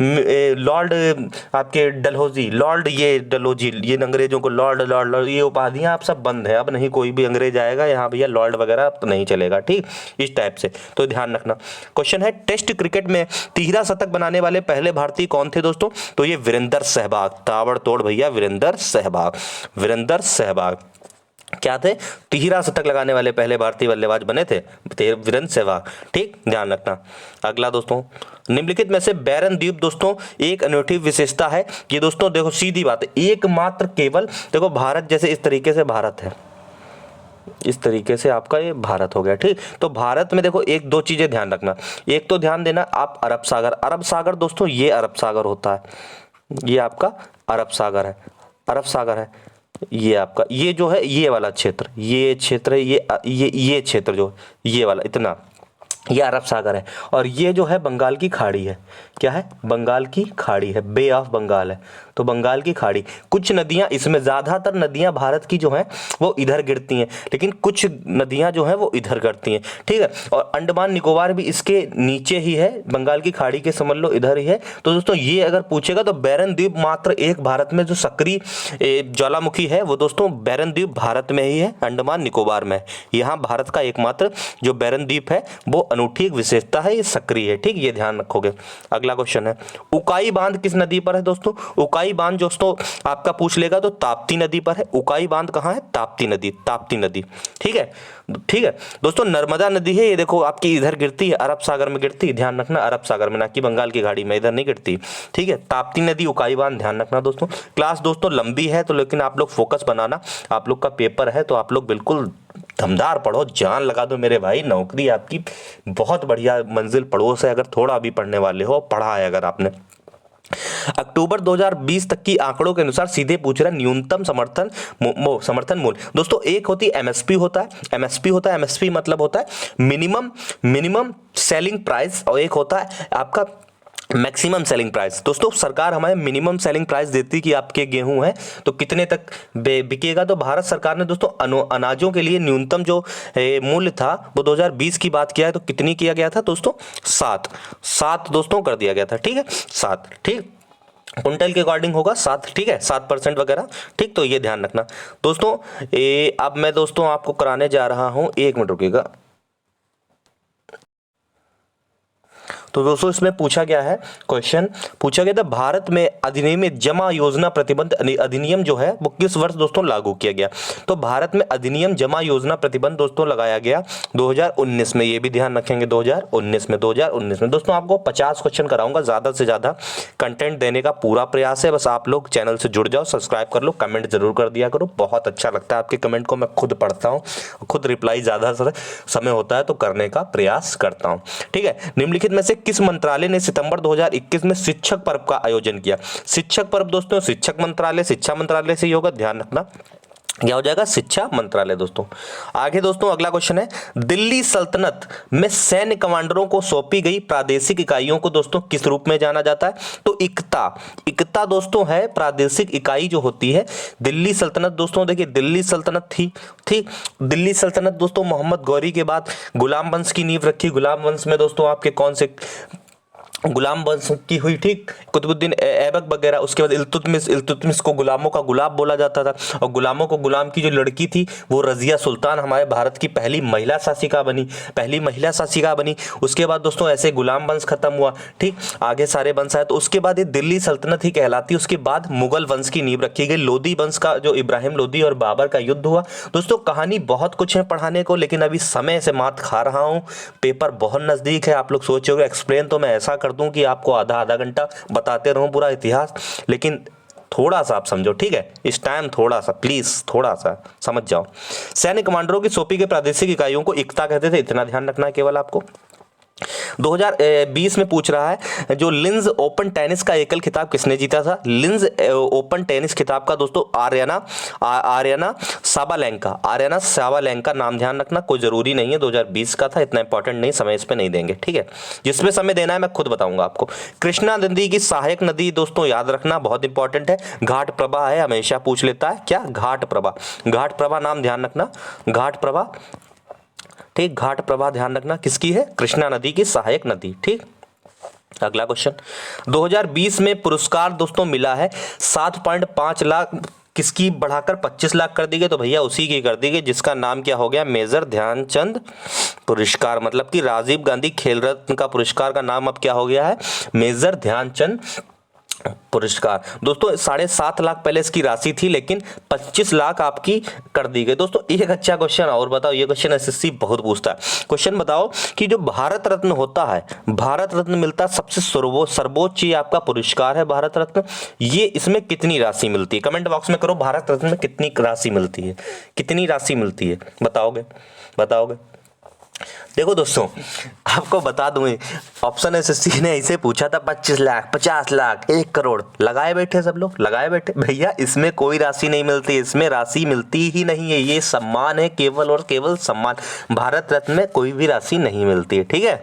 [SPEAKER 1] लॉर्ड आपके डलहौजी, लॉर्ड ये डलहौजी, ये अंग्रेजों को लॉर्ड लॉर्ड लॉर्ड, ये उपाधियां आप सब बंद है, अब नहीं कोई भी अंग्रेज आएगा यहाँ भैया लॉर्ड वगैरह अब तो नहीं चलेगा। ठीक, इस टाइप से तो ध्यान रखना। क्वेश्चन है टेस्ट क्रिकेट में तिहरा शतक बनाने वाले पहले भारतीय कौन थे दोस्तों? तो ये वीरेंद्र सहवाग, ताबड़तोड़ भैया वीरेंद्र सहवाग, वीरेंद्र सहवाग क्या थे? तिहरा शतक लगाने वाले पहले भारतीय बल्लेबाज बने थे वीरेंद्र सहवाग। ठीक, ध्यान रखना। अगला दोस्तों, निम्नलिखित में से बैरन द्वीप दोस्तों एक अनूठी विशेषता है। ये दोस्तों देखो सीधी बात है, एकमात्र केवल देखो भारत जैसे इस तरीके से भारत है, इस तरीके से आपका ये भारत हो गया। ठीक, तो भारत में देखो एक दो चीजें ध्यान रखना, एक तो ध्यान देना आप अरब सागर, अरब सागर दोस्तों ये अरब सागर होता है, ये आपका अरब सागर है, अरब सागर है ये आपका, ये जो है ये वाला क्षेत्र, ये क्षेत्र है, ये क्षेत्र जो ये वाला इतना, ये अरब सागर है और ये जो है बंगाल की खाड़ी है। क्या है? बंगाल की खाड़ी है, बे ऑफ बंगाल है। तो बंगाल की खाड़ी, कुछ नदियां इसमें, ज़्यादातर नदियां भारत की जो हैं वो इधर गिरती हैं, लेकिन कुछ नदियां जो हैं वो इधर गिरती हैं। ठीक है, और अंडमान निकोबार भी इसके नीचे ही है, बंगाल की खाड़ी के समझ लो इधर ही है। तो दोस्तों ये अगर पूछेगा तो बैरन द्वीप मात्र एक भारत में जो सक्रिय ज्वालामुखी है वो दोस्तों बैरन द्वीप भारत में ही है, अंडमान निकोबार में। यहाँ भारत का एकमात्र जो बैरन द्वीप है वो अनूठी एक विशेषता है, ये सक्रिय है। ठीक, ये ध्यान रखोगे। अगला क्वेश्चन है, उकाई बांध किस नदी पर है दोस्तों? उकाई बांध दोस्तों आपका पूछ लेगा तो ताप्ती नदी पर है। उकाई बांध कहाँ है? ताप्ती नदी, ताप्ती नदी। ठीक है, ठीक है दोस्तों। नर्मदा नदी है, ये देखो आपकी इधर गिरती है, अरब सागर में गिरती है, ध्यान रखना, अरब सागर में, ना कि बंगाल की खाड़ी में, इधर नहीं गिरती। ठीक है, ताप्ती नदी, उकाई बांध, ध्यान रखना दोस्तों। क्लास दोस्तों लंबी है तो लेकिन आप लोग फोकस बनाना, आप लोग का पेपर है तो आप लोग बिल्कुल दमदार पढ़ो, जान लगा दो मेरे भाई, नौकरी आपकी बहुत बढ़िया मंजिल पड़ोस है अगर थोड़ा भी पढ़ने वाले हो, पढ़ा है अगर आपने। अक्टूबर 2020 तक की आंकड़ों के अनुसार सीधे पूछ रहा है न्यूनतम समर्थन मूल्य। दोस्तों एक होती है एमएसपी होता है, एमएसपी होता है, एमएसपी मतलब होता है मिनिमम सेलिंग प्राइस, और एक होता है आपका मैक्सिमम सेलिंग प्राइस। दोस्तों सरकार हमें मिनिमम सेलिंग प्राइस देती कि आपके गेहूं है तो कितने तक बिकेगा। तो भारत सरकार ने दोस्तों अनाजों के लिए न्यूनतम जो मूल्य था वो 2020 की बात किया है तो कितनी किया गया था दोस्तों? 7 दोस्तों कर दिया गया था। ठीक है, 7। ठीक, कुंटल के अकॉर्डिंग होगा 7। ठीक है, 7% वगैरह। ठीक, तो ये ध्यान रखना दोस्तों। अब मैं दोस्तों आपको कराने जा रहा हूं, 1 मिनट रुकिएगा। तो दोस्तों इसमें पूछा गया है, क्वेश्चन पूछा गया था, भारत में अधिनियमित जमा योजना प्रतिबंध अधिनियम जो है वो किस वर्ष दोस्तों लागू किया गया? तो भारत में अधिनियम जमा योजना प्रतिबंध दोस्तों लगाया गया 2019 में, ये भी ध्यान रखेंगे 2019 में। दोस्तों आपको 50 क्वेश्चन कराऊंगा, ज्यादा से ज्यादा कंटेंट देने का पूरा प्रयास है, बस आप लोग चैनल से जुड़ जाओ, सब्सक्राइब कर लो, कमेंट जरूर कर दिया करो, बहुत अच्छा लगता है आपके कमेंट को, मैं खुद पढ़ता हूँ, खुद रिप्लाई ज्यादा समय होता है तो करने का प्रयास करता हूँ। ठीक है, निम्नलिखित में से किस मंत्रालय ने सितंबर 2021 में शिक्षक पर्व का आयोजन किया? शिक्षक पर्व दोस्तों शिक्षक मंत्रालय, शिक्षा मंत्रालय से ही होगा, ध्यान रखना, क्या हो जाएगा? शिक्षा मंत्रालय दोस्तों। आगे दोस्तों अगला क्वेश्चन है, दिल्ली सल्तनत में सैन्य कमांडरों को सौंपी गई प्रादेशिक इकाइयों को दोस्तों किस रूप में जाना जाता है? तो इकता दोस्तों है प्रादेशिक इकाई जो होती है। दिल्ली सल्तनत दोस्तों, देखिए दिल्ली सल्तनत थी दिल्ली सल्तनत दोस्तों मोहम्मद गौरी के बाद गुलाम वंश की नींव रखी। गुलाम वंश में दोस्तों आपके कौन से गुलाम वंश की हुई? ठीक, कुतुबुद्दीन ऐबक वगैरह। उसके बाद इल्तुतमिश को गुलामों का गुलाब बोला जाता था, और गुलामों को गुलाम की जो लड़की थी वो रजिया सुल्तान हमारे भारत की पहली महिला शासिका बनी। उसके बाद दोस्तों ऐसे गुलाम वंश खत्म हुआ। ठीक, आगे सारे वंश आए, तो उसके बाद ये दिल्ली सल्तनत ही कहलाती। उसके बाद मुगल वंश की नींव रखी गई, लोदी वंश का जो इब्राहिम लोदी और बाबर का युद्ध हुआ। दोस्तों कहानी बहुत कुछ है पढ़ाने को, लेकिन अभी समय से मात खा रहा हूँ, पेपर बहुत नजदीक है। आप लोग सोचोगे एक्सप्लेन तो मैं ऐसा दूं कि आपको आधा घंटा बताते रहूं पूरा इतिहास, लेकिन थोड़ा सा आप समझो। ठीक है, इस टाइम थोड़ा सा प्लीज थोड़ा सा समझ जाओ। सैन्य कमांडरों की सौंपी गई प्रादेशिक इकाइयों को इकता कहते थे, इतना ध्यान रखना है केवल आपको। 2020 में पूछ रहा है, जो लिंज ओपन टेनिस का एकल खिताब किसने जीता था? लिंज ओपन टेनिस खिताब का दोस्तों आर्याना साबालेंका नाम ध्यान रखना, कोई जरूरी नहीं है, 2020 का था, इतना इंपॉर्टेंट नहीं, समय इस पे नहीं देंगे। ठीक है, जिसमें समय देना है मैं खुद बताऊंगा आपको। कृष्णा नदी की सहायक नदी दोस्तों याद रखना, बहुत इंपॉर्टेंट है, घाट प्रभा है, हमेशा पूछ लेता है। क्या? घाट प्रभा नाम ध्यान रखना, घाट प्रभा। ठीक, घाट प्रभा ध्यान रखना किसकी है? कृष्णा नदी की सहायक नदी। ठीक, अगला क्वेश्चन, 2020 में पुरस्कार दोस्तों मिला है 7.5 लाख, किसकी बढ़ाकर 25 लाख कर दी गई? तो भैया उसी की कर दी गई जिसका नाम क्या हो गया? मेजर ध्यानचंद पुरस्कार, मतलब कि राजीव गांधी खेल रत्न का पुरस्कार का नाम अब क्या हो गया है? मेजर ध्यानचंद पुरस्कार। दोस्तों 7.5 लाख पहले इसकी राशि थी, लेकिन 25 लाख आपकी कर दी गई। दोस्तों एक अच्छा क्वेश्चन और बताओ, ये क्वेश्चन एसएससी बहुत पूछता है। क्वेश्चन बताओ कि जो भारत रत्न होता है, भारत रत्न मिलता है सबसे सर्वोच्च ये आपका पुरस्कार है भारत रत्न, ये इसमें कितनी राशि मिलती है? कमेंट बॉक्स में करो, भारत रत्न में कितनी राशि मिलती है, कितनी राशि मिलती है, बताओगे? देखो दोस्तों, आपको बता दूं, ऑप्शन एसएससी ने ऐसे पूछा था 25 लाख, 50 लाख, 1 करोड़, लगाए बैठे सब लोग, लगाए बैठे। भैया इसमें कोई राशि नहीं मिलती, इसमें राशि मिलती ही नहीं है, ये सम्मान है, केवल और केवल सम्मान। भारत रत्न में कोई भी राशि नहीं मिलती है, ठीक है,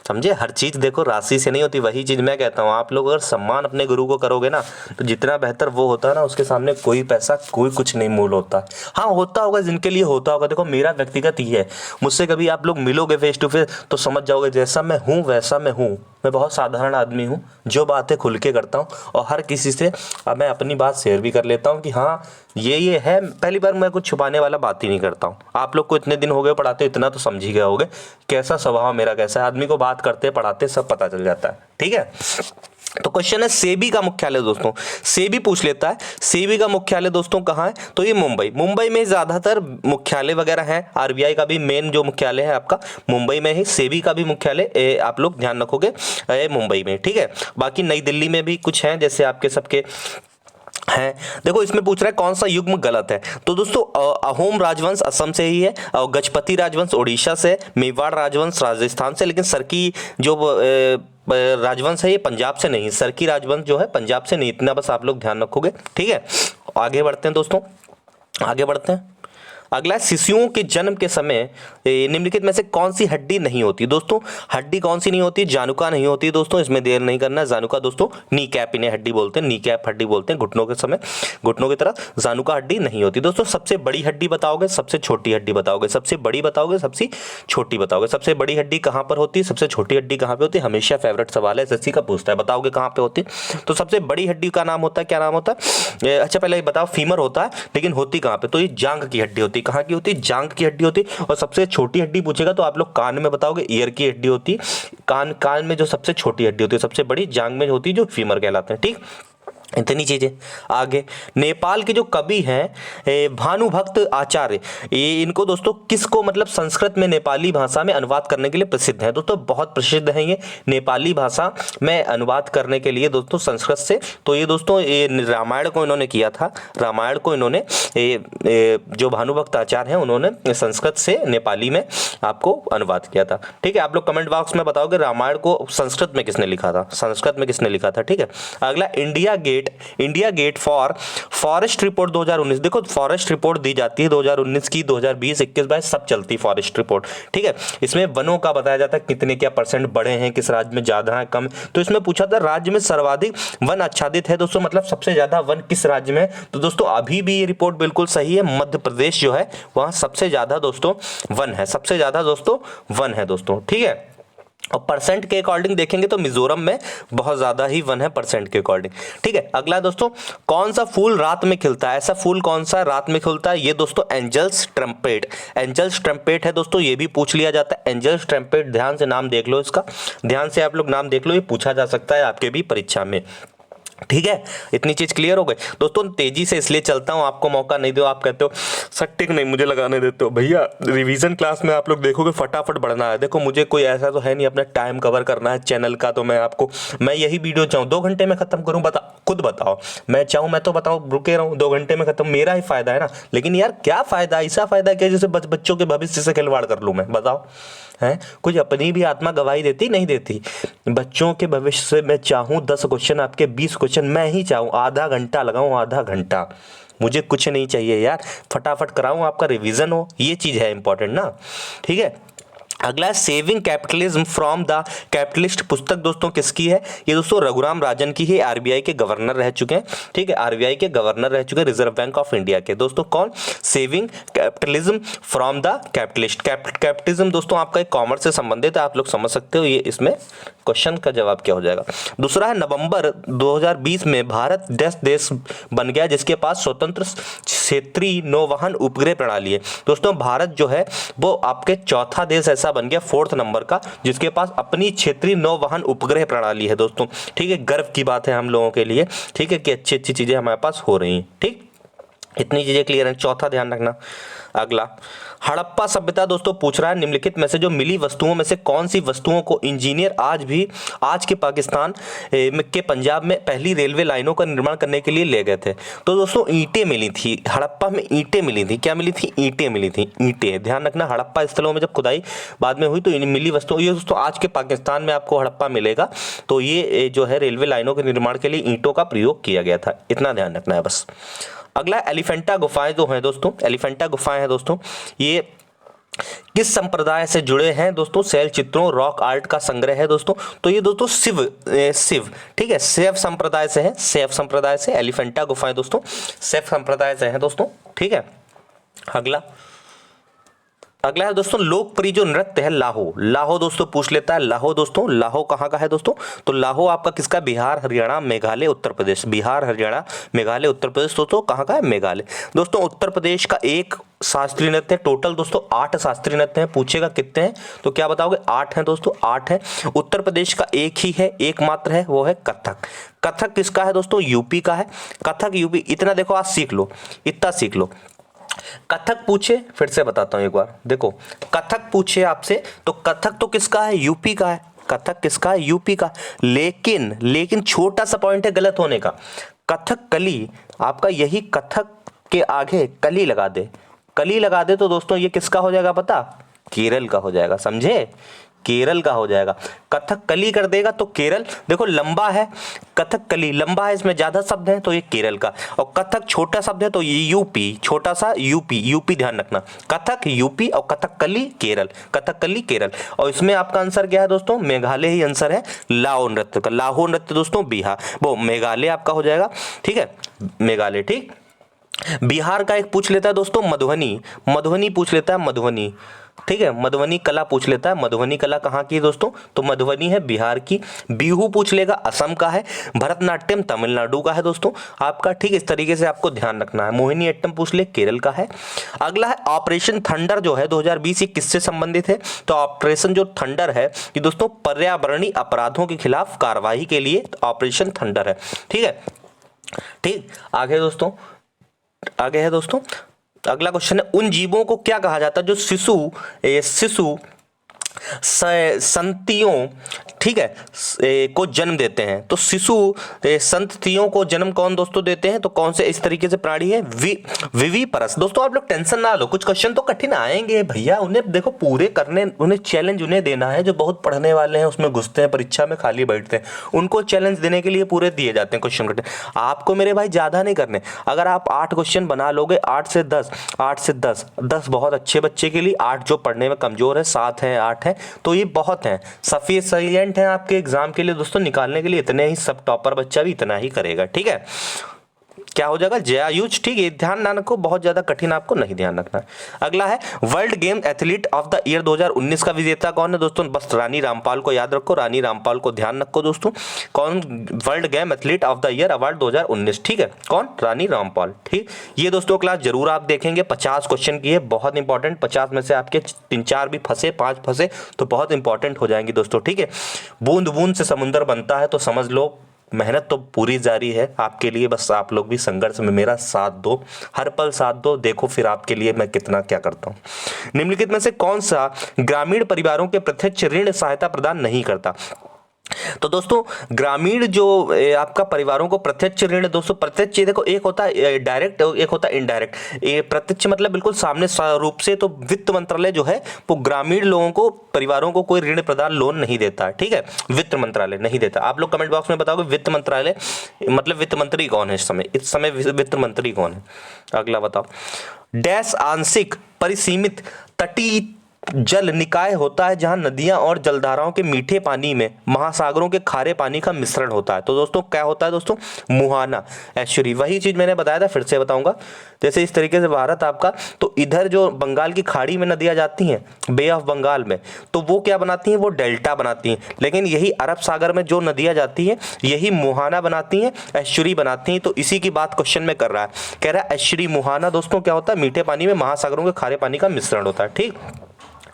[SPEAKER 1] समझे। हर चीज़ देखो राशि से नहीं होती। वही चीज़ मैं कहता हूँ, आप लोग अगर सम्मान अपने गुरु को करोगे ना, तो जितना बेहतर वो होता है ना, उसके सामने कोई पैसा, कोई कुछ नहीं मूल होता। हाँ, होता होगा जिनके लिए होता होगा। देखो मेरा व्यक्तिगत ही है, मुझसे कभी आप लोग मिलोगे फेस टू फेस तो समझ जाओगे, जैसा मैं हूँ वैसा मैं हूँ। मैं बहुत साधारण आदमी हूँ, जो बातें खुल के करता हूँ, और हर किसी से अब मैं अपनी बात शेयर भी कर लेता हूँ कि हाँ ये है। पहली बार मैं कुछ छुपाने वाला बात ही नहीं करता हूँ। आप लोग को इतने दिन हो गए पढ़ाते, इतना तो समझ ही गए होगे कैसा स्वभाव मेरा कैसा है। आदमी को बात करते पढ़ाते सब पता चल जाता है, ठीक है। तो क्वेश्चन है सेबी का मुख्यालय दोस्तों, सेबी पूछ लेता है, सेबी का मुख्यालय दोस्तों कहाँ है, तो ये मुंबई में ज़्यादातर मुख्यालय वगैरह है। आरबीआई का भी मेन जो मुख्यालय है आपका मुंबई में ही, सेबी का भी मुख्यालय आप लोग ध्यान रखोगे मुंबई में, ठीक है। बाकी नई दिल्ली में भी कुछ है, जैसे आपके सबके है। देखो इसमें पूछ रहा है कौन सा युग्म गलत है, तो दोस्तों अहोम राजवंश असम से ही है, और गजपति राजवंश उड़ीसा से, मेवाड़ राजवंश राजस्थान से, लेकिन सरकी जो राजवंश है ये पंजाब से नहीं, सरकी राजवंश जो है पंजाब से नहीं। इतना बस आप लोग ध्यान रखोगे, ठीक है। आगे बढ़ते हैं दोस्तों, आगे बढ़ते हैं। अगला है शिशुओं के जन्म के समय निम्नलिखित में से कौन सी हड्डी नहीं होती। दोस्तों हड्डी कौन सी नहीं होती, जानुका नहीं होती दोस्तों, इसमें देर नहीं करना। जानुका दोस्तों नी कैप इन्हें हड्डी बोलते हैं, नी कैप हड्डी बोलते हैं। घुटनों के समय, घुटनों की तरह जानुका हड्डी नहीं होती दोस्तों। सबसे बड़ी हड्डी बताओगे, सबसे छोटी हड्डी बताओगे, सबसे बड़ी बताओगे, सबसे छोटी बताओगे। सबसे बड़ी हड्डी कहाँ पर होती है, सबसे छोटी हड्डी कहाँ पे होती है, हमेशा फेवरेट सवाल है, एसएससी का पूछता है, बताओगे कहाँ पे होती है। तो सबसे बड़ी हड्डी का नाम होता है, क्या नाम होता है, अच्छा पहले ये बताओ, फीमर होता है, लेकिन होती कहाँ पे, तो ये जांग की हड्डी होती है। कहाँ की होती है, जांग की हड्डी होती। और सबसे छोटी हड्डी पूछेगा तो आप लोग कान में बताओगे, ईयर की हड्डी होती। कान में जो सबसे छोटी हड्डी होती है, सबसे बड़ी जांग में होती है जो फीमर कहलाते हैं, ठीक। इतनी चीजें। आगे नेपाल के जो कवि हैं भानुभक्त आचार्य, ये इनको दोस्तों किसको मतलब संस्कृत में नेपाली भाषा में अनुवाद करने के लिए प्रसिद्ध है दोस्तों, बहुत प्रसिद्ध है ये नेपाली भाषा में अनुवाद करने के लिए दोस्तों संस्कृत से। तो ये दोस्तों ये रामायण को इन्होंने किया था, रामायण को इन्होंने जो भानुभक्त आचार्य हैं उन्होंने संस्कृत से नेपाली में आपको अनुवाद किया था, ठीक है। आप लोग कमेंट बॉक्स में बताओगे रामायण को संस्कृत में किसने लिखा था, संस्कृत में किसने लिखा था, ठीक है। अगला India get for forest report 2019। देखो फॉरेस्ट रिपोर्ट दी जाती है 2019 की, 2020, 21, 22 सब चलती फॉरेस्ट रिपोर्ट, ठीक है। इसमें वनों का बताया जाता है कितने क्या परसेंट बढ़े हैं, किस राज्य में ज्यादा है कम। तो इसमें पूछा था राज्य में सर्वाधिक वन आच्छादित है दोस्तों, मतलब सबसे ज्यादा वन किस राज्य में। तो दोस्तों अभी भी ये रिपोर्ट बिल्कुल सही है, मध्य प्रदेश जो है वहां सबसे ज्यादा दोस्तों वन है, सबसे ज्यादा दोस्तों वन है दोस्तों, ठीक है। और परसेंट के अकॉर्डिंग देखेंगे तो मिजोरम में बहुत ज्यादा ही वन है परसेंट के अकॉर्डिंग, ठीक है। अगला दोस्तों कौन सा फूल रात में खिलता है, ऐसा फूल कौन सा रात में खिलता है, ये दोस्तों एंजल्स ट्रम्पेट, एंजल्स ट्रम्पेट है दोस्तों, ये भी पूछ लिया जाता है। एंजल्स ट्रम्पेट ध्यान से नाम देख लो, इसका ध्यान से आप लोग नाम देख लो, ये पूछा जा सकता है आपके भी परीक्षा में, ठीक है। इतनी चीज क्लियर हो गई दोस्तों। तेजी से इसलिए चलता हूं, आपको मौका नहीं दो, आप कहते हो सट्टिक नहीं मुझे लगाने देते हो। भैया रिवीजन क्लास में आप लोग देखोगे फटाफट बढ़ना है। देखो मुझे कोई ऐसा तो है नहीं अपना टाइम कवर करना है चैनल का, तो मैं यही वीडियो चाहूँ 2 घंटे में खत्म करूँ, खुद बताओ। मैं चाहूँ मैं तो बताओ रुके रहूँ 2 घंटे में खत्म, मेरा ही फायदा है ना। लेकिन यार क्या फायदा, ऐसा फायदा क्या जैसे बच्चों के भविष्य से खिलवाड़ कर लूँ मैं, बताओ है। कुछ अपनी भी आत्मा गवाही देती नहीं देती। बच्चों के भविष्य से मैं चाहूँ 10 क्वेश्चन आपके 20 क्वेश्चन मैं ही चाहूँ आधा घंटा लगाऊं, आधा घंटा, मुझे कुछ नहीं चाहिए यार, फटाफट कराऊं आपका रिवीजन हो, ये चीज़ है इंपॉर्टेंट ना, ठीक है। अगला है saving capitalism from the capitalist पुस्तक दोस्तों किसकी है, ये दोस्तों रघुराम राजन की है, आरबीआई के गवर्नर रह चुके हैं, ठीक है। आरबीआई के गवर्नर रह चुके हैं, रिजर्व बैंक ऑफ इंडिया के दोस्तों। कौन, saving capitalism from the capitalist. Capitalism दोस्तों आपका एक कॉमर्स से संबंधित है, आप लोग समझ सकते हो, ये इसमें क्वेश्चन का जवाब क्या हो जाएगा। दूसरा है नवंबर 2020 में भारत देश बन गया जिसके पास स्वतंत्र क्षेत्रीय नौवहन उपग्रह प्रणाली है। दोस्तों भारत जो है वो आपके चौथा देश ऐसा बन गया, 4th नंबर का, जिसके पास अपनी क्षेत्रीय नौवहन उपग्रह प्रणाली है दोस्तों, ठीक है। गर्व की बात है हम लोगों के लिए, ठीक है, कि अच्छी अच्छी चीजें हमारे पास हो रही हैं, ठीक। इतनी चीजें क्लियर है। चौथा ध्यान रखना। अगला, हड़प्पा सभ्यता दोस्तों पूछ रहा है निम्नलिखित में से जो मिली वस्तुओं में से कौन सी वस्तुओं को इंजीनियर आज के पाकिस्तान के पंजाब में पहली रेलवे लाइनों का निर्माण करने के लिए ले गए थे। तो दोस्तों ईंटें मिली थी हड़प्पा में, ईंटें मिली थी। क्या मिली थी? ईंटें मिली थी। ईंटें, ध्यान रखना। हड़प्पा स्थलों में जब खुदाई बाद में हुई तो इन मिली वस्तुओं, ये दोस्तों आज के पाकिस्तान में आपको हड़प्पा मिलेगा। तो ये जो है रेलवे लाइनों के निर्माण के लिए ईंटों का प्रयोग किया गया था। इतना ध्यान रखना है बस। अगला, एलिफेंटा गुफाएं जो हैं दोस्तों, एलिफेंटा गुफाएं हैं दोस्तों, ये किस संप्रदाय से जुड़े हैं दोस्तों? शैल चित्रों, रॉक आर्ट का संग्रह है दोस्तों। तो ये दोस्तों शिव, ठीक है, शैव संप्रदाय से है। शैव संप्रदाय से एलिफेंटा गुफाएं दोस्तों शैव संप्रदाय से है दोस्तों, ठीक है। अगला है दोस्तों लोकप्रिय जो नृत्य है लाहो। लाहो दोस्तों पूछ लेता है। लाहो दोस्तों, लाहो कहाँ का है दोस्तों? तो लाहो आपका किसका? बिहार, हरियाणा, मेघालय, उत्तर प्रदेश। बिहार, हरियाणा, मेघालय, उत्तर प्रदेश। दोस्तों कहाँ का है? मेघालय। दोस्तों उत्तर प्रदेश का एक शास्त्रीय नृत्य है। टोटल दोस्तों 8 शास्त्रीय नृत्य हैं। पूछेगा कितने हैं तो क्या बताओगे? 8 हैं दोस्तों, 8 हैं। उत्तर प्रदेश का एक ही है, एकमात्र है, वो है कथक। कथक किसका है दोस्तों? यूपी का है। कथक यूपी। इतना देखो आज सीख लो, इतना सीख लो। कथक पूछे, फिर से बताता हूं एक बार, देखो कथक पूछे आपसे तो कथक तो किसका है? यूपी का है। कथक किसका है? यूपी का। लेकिन छोटा सा पॉइंट है गलत होने का। कथक कली आपका, यही कथक के आगे कली लगा दे, कली लगा दे तो दोस्तों ये किसका हो जाएगा पता? केरल का हो जाएगा, समझे? केरल का हो जाएगा। कथक कली कर देगा तो केरल, देखो लंबा है, कथक कली लंबा है, इसमें ज्यादा शब्द है तो ये केरल का, और कथक छोटा शब्द है तो ये यूपी, छोटा सा यूपी। यूपी ध्यान रखना, कथक यूपी और कथक कली केरल, कथक कली केरल। और इसमें आपका आंसर क्या है दोस्तों? मेघालय ही आंसर है, लाहो नृत्य का। लाहो नृत्य दोस्तों बिहार, वो मेघालय आपका हो जाएगा, ठीक है, मेघालय, ठीक। बिहार का एक पूछ लेता है दोस्तों मधुबनी, मधुबनी पूछ लेता है, मधुबनी, ठीक है, मधुबनी कला पूछ लेता है। मधुबनी कला कहाँ की है दोस्तों? तो मधुबनी है बिहार की। बिहू पूछ लेगा, असम का है। भरतनाट्यम तमिलनाडु का है दोस्तों आपका, ठीक। इस तरीके से आपको ध्यान रखना है। मोहिनी अट्टम पूछ ले, केरल का है। अगला है ऑपरेशन थंडर जो है 2020, ये किससे संबंधित है? तो ऑपरेशन जो थंडर है ये दोस्तों पर्यावरणीय अपराधों के खिलाफ कार्रवाई के लिए ऑपरेशन थंडर है, ठीक है, ठीक। आगे दोस्तों, आगे है दोस्तों, अगला क्वेश्चन है उन जीवों को क्या कहा जाता है जो शिशु संततियों, ठीक है, को जन्म देते हैं? तो शिशु संततियों को जन्म कौन दोस्तों देते हैं? तो कौन से इस तरीके से प्राणी है? विविपरस। दोस्तों आप लोग टेंशन ना लो, कुछ क्वेश्चन तो कठिन आएंगे भैया, उन्हें देखो पूरे करने, उन्हें चैलेंज उन्हें देना है जो बहुत पढ़ने वाले हैं, उसमें घुसते हैं, परीक्षा में खाली बैठते हैं, उनको चैलेंज देने के लिए पूरे दिए जाते हैं क्वेश्चन कठिन। आपको मेरे भाई ज्यादा नहीं करने, अगर आप 8 क्वेश्चन बना लोगे, 8 से 10, 8 से 10, 10 बहुत अच्छे बच्चे के लिए, 8 जो पढ़ने में कमजोर है, 7 है, 8 है, तो ये बहुत है, सफिशिएंट है आपके एग्जाम के लिए दोस्तों। निकालने के लिए इतने ही, सब टॉपर बच्चा भी इतना ही करेगा, ठीक है। क्या हो जाएगा? जयायुज, ठीक है, ध्यान ना रखो, बहुत ज्यादा कठिन आपको नहीं ध्यान रखना है। अगला है world game athlete of the year 2019 का विजेता कौन है दोस्तों? बस रानी रामपाल को याद रखो, रानी रामपाल को ध्यान रखो दोस्तों। कौन world game athlete of the year award 2019, ठीक है, कौन? रानी रामपाल, ठीक। ये दोस्तों क्लास जरूर आप देखेंगे, 50 क्वेश्चन की है, बहुत इंपॉर्टेंट। 50 में से आपके 3-4 भी फंसे, 5 फंसे तो बहुत इंपॉर्टेंट हो जाएंगे दोस्तों, ठीक है। बूंद बूंद से समुद्र बनता है, तो समझ लो मेहनत तो पूरी जारी है आपके लिए, बस आप लोग भी संघर्ष में मेरा साथ दो, हर पल साथ दो, देखो फिर आपके लिए मैं कितना क्या करता हूं। निम्नलिखित में से कौन सा ग्रामीण परिवारों के प्रत्यक्ष ऋण सहायता प्रदान नहीं करता? तो दोस्तों ग्रामीण जो आपका परिवारों को प्रत्यक्ष ऋण, दोस्तों प्रत्यक्ष देखो, एक होता है डायरेक्ट, एक होता है इनडायरेक्ट। ये प्रत्यक्ष मतलब बिल्कुल सामने रूप से, तो वित्त मंत्रालय जो है वो ग्रामीण लोगों को, परिवारों को कोई ऋण प्रदान लोन नहीं देता है, ठीक है, वित्त मंत्रालय नहीं देता। आप लोग कमेंट बॉक्स में बताओगे वित्त मंत्रालय मतलब वित्त मंत्री कौन है इस समय वित्त मंत्री कौन है? अगला बताओ। डैश आंशिक परिसीमित तटीय जल निकाय होता है जहां नदियां और जलधाराओं के मीठे पानी में महासागरों के खारे पानी का मिश्रण होता है। तो दोस्तों क्या होता है दोस्तों? मुहाना, एस्चुरी। वही चीज मैंने बताया था, फिर से बताऊंगा। जैसे इस तरीके से भारत आपका, तो इधर जो बंगाल की खाड़ी में नदियां जाती हैं, बे ऑफ बंगाल में, तो वो क्या बनाती हैं? वो डेल्टा बनाती हैं। लेकिन यही अरब सागर में जो नदियां जाती हैं यही मुहाना बनाती हैं, एस्चुरी बनाती हैं। तो इसी की बात क्वेश्चन में कर रहा है, कह रहा है एस्चुरी मुहाना दोस्तों क्या होता है? मीठे पानी में महासागरों के खारे पानी का मिश्रण होता है, ठीक।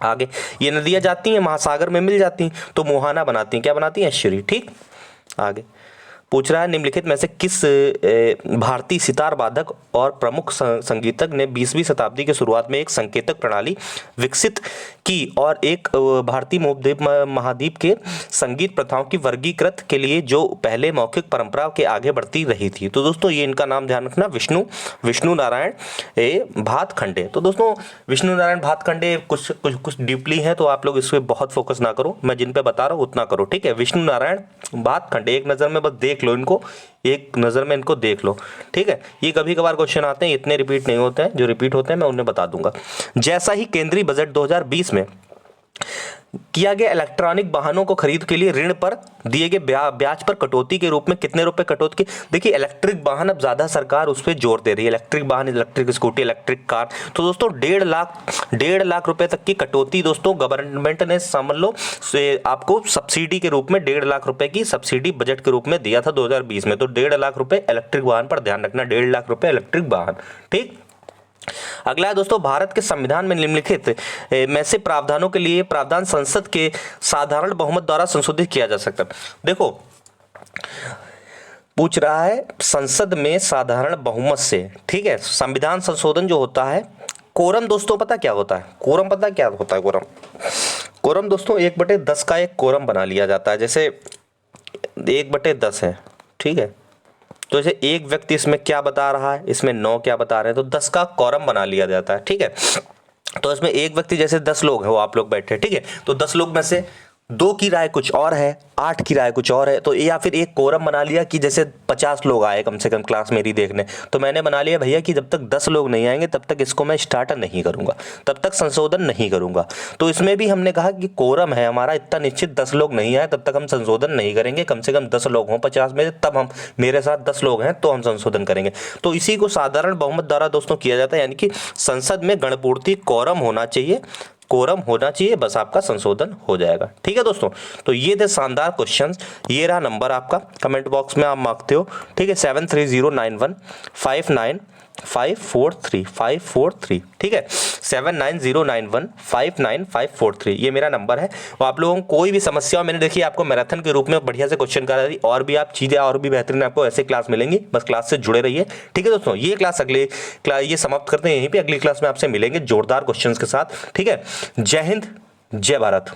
[SPEAKER 1] आगे ये नदियां जाती हैं महासागर में मिल जाती हैं तो मुहाना बनाती हैं, क्या बनाती हैं? एस्चुरी, ठीक। आगे पूछ रहा है निम्नलिखित में से किस भारतीय सितार वादक और प्रमुख संगीतज्ञ ने 20वीं शताब्दी के शुरुआत में एक संकेतक प्रणाली विकसित की और एक भारतीय उपद्वीप महाद्वीप के संगीत प्रथाओं की वर्गीकृत के लिए जो पहले मौखिक परंपरा के आगे बढ़ती रही थी। तो दोस्तों ये इनका नाम ध्यान रखना, विष्णु नारायण भातखंडे। तो दोस्तों विष्णु नारायण भातखंडे कुछ डीपली है, तो आप लोग इस पे बहुत फोकस ना करो, मैं जिन पे बता रहा हूँ उतना करो, ठीक है। विष्णु नारायण भातखंडे एक नज़र में बस देख लो इनको, एक नज़र में इनको देख लो, ठीक है। ये कभी कभार क्वेश्चन आते हैं, इतने रिपीट नहीं होते हैं, जो रिपीट होते हैं मैं उन्हें बता दूंगा। जैसा ही केंद्रीय बजट 2020 में किया गया इलेक्ट्रॉनिक वाहनों को खरीद के लिए ऋण पर दिए गए ब्याज पर कटौती के रूप में कितने रुपए कटौती की। देखिए इलेक्ट्रिक वाहन अब ज्यादा सरकार उस पर जोर दे रही है, इलेक्ट्रिक वाहन, इलेक्ट्रिक स्कूटी, इलेक्ट्रिक कार। तो दोस्तों 1.5 लाख रुपए तक की कटौती दोस्तों गवर्नमेंट ने समझ लो आपको सब्सिडी के रूप में 1.5 लाख रुपए की सब्सिडी बजट के रूप में दिया था 2020 में। तो 1.5 लाख रुपए इलेक्ट्रिक वाहन पर ध्यान रखना, 1.5 लाख रुपए इलेक्ट्रिक वाहन, ठीक। अगला है दोस्तों भारत के संविधान में निम्नलिखित में से प्रावधानों के लिए प्रावधान संसद के साधारण बहुमत द्वारा संशोधित किया जा सकता है। देखो पूछ रहा है संसद में साधारण बहुमत से, ठीक है। संविधान संशोधन जो होता है, कोरम दोस्तों पता क्या होता है, कोरम पता क्या होता है, कोरम दोस्तों 1/10 का एक कोरम बना लिया जाता है। जैसे 1/10 है, ठीक है, तो जैसे एक व्यक्ति इसमें क्या बता रहा है, इसमें 9 क्या बता रहे हैं, तो 10 का कोरम बना लिया जाता है, ठीक है। तो इसमें एक व्यक्ति, जैसे 10 लोग हैं, वो आप लोग बैठे, ठीक है, तो 10 लोग में से 2 की राय कुछ और है, 8 की राय कुछ और है, तो या फिर एक कोरम बना लिया कि जैसे 50 लोग आए कम से कम क्लास मेरी देखने, तो मैंने बना लिया भैया कि जब तक 10 लोग नहीं आएंगे तब तक इसको मैं स्टार्ट नहीं करूंगा, तब तक संशोधन नहीं करूंगा। तो इसमें भी हमने कहा कि कोरम है हमारा इतना निश्चित, 10 लोग नहीं आए तब तक हम संशोधन नहीं करेंगे, कम से कम 10 लोग हों 50 में, तब हम, मेरे साथ 10 लोग हैं तो हम संशोधन करेंगे। तो इसी को साधारण बहुमत द्वारा दोस्तों किया जाता है, यानी कि संसद में गणपूर्ति कोरम होना चाहिए, कोरम होना चाहिए, बस आपका संशोधन हो जाएगा, ठीक है दोस्तों। तो ये थे शानदार क्वेश्चंस, ये रहा नंबर आपका, कमेंट बॉक्स में आप मांगते हो, ठीक है, 7309159543, ठीक है, 7909159543, ये मेरा नंबर है। और आप लोगों को कोई भी समस्या, मैंने देखिए आपको मैराथन के रूप में बढ़िया से क्वेश्चन करा दी, और भी आप चीज़ें और भी बेहतरीन आपको ऐसे क्लास मिलेंगी, बस क्लास से जुड़े रहिए, ठीक है दोस्तों। ये क्लास ये समाप्त करते हैं यहीं पे, अगली क्लास में आपसे मिलेंगे जोरदार क्वेश्चंस के साथ, ठीक है। जय हिंद, जय भारत।